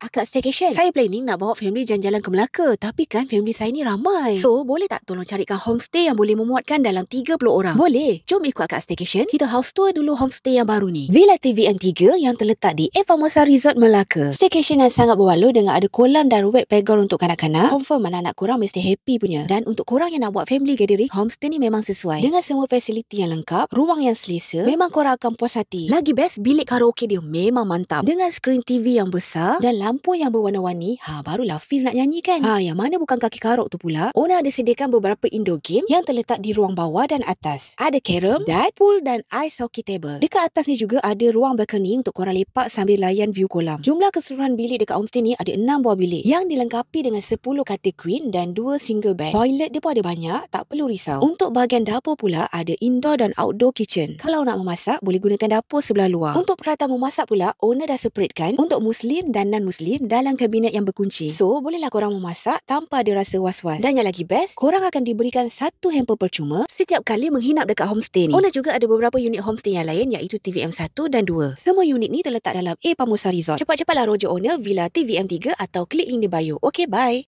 akad staycation. Saya planning nak bawa family jalan-jalan ke Melaka, tapi kan family saya ni ramai. So, boleh tak tolong carikan homestay yang boleh memuatkan dalam 30 orang? Boleh. Jom ikut akad staycation. Kita house tour dulu homestay yang baru ni. Villa TVM 3 yang terletak di Famosa Resort Melaka. Staycation yang sangat berbaloi dengan ada kolam dan wet playground untuk kanak-kanak. Confirm anak-anak korang mesti happy punya. Dan untuk korang yang nak buat family gathering, homestay ni memang sesuai. Dengan semua fasiliti yang lengkap, ruang yang selesa, memang korang akan puas hati. Lagi best, bilik karaoke dia memang mantap. Dengan skrin TV yang besar dan lampu yang berwarna-warni, barulah feel nak nyanyi kan. Yang mana bukan kaki karok tu pula, owner ada sediakan beberapa indoor game yang terletak di ruang bawah dan atas. Ada carom, dart, pool dan ice hockey table. Dekat atas ni juga ada ruang balcony untuk korang lepak sambil layan view kolam. Jumlah keseluruhan bilik dekat homestay ni ada 6 buah bilik yang dilengkapi dengan 10 katil queen dan 2 single bed. Toilet dia pun ada banyak, tak perlu risau. Untuk bahagian dapur pula ada indoor dan outdoor kitchen. Kalau nak memasak, boleh gunakan dapur sebelah luar. Untuk peralatan memasak pula, owner dah separatekan untuk muslim dan non-muslim dalam kabinet yang berkunci. So, bolehlah korang memasak tanpa ada rasa was-was. Dan yang lagi best, korang akan diberikan satu hamper percuma setiap kali menghinap dekat homestay ni. Owner juga ada beberapa unit homestay yang lain iaitu TVM 1 dan 2. Semua unit ni terletak dalam Famosa Resort. Cepat-cepatlah roja owner Villa TVM 3 atau klik link di bio. Okay, bye.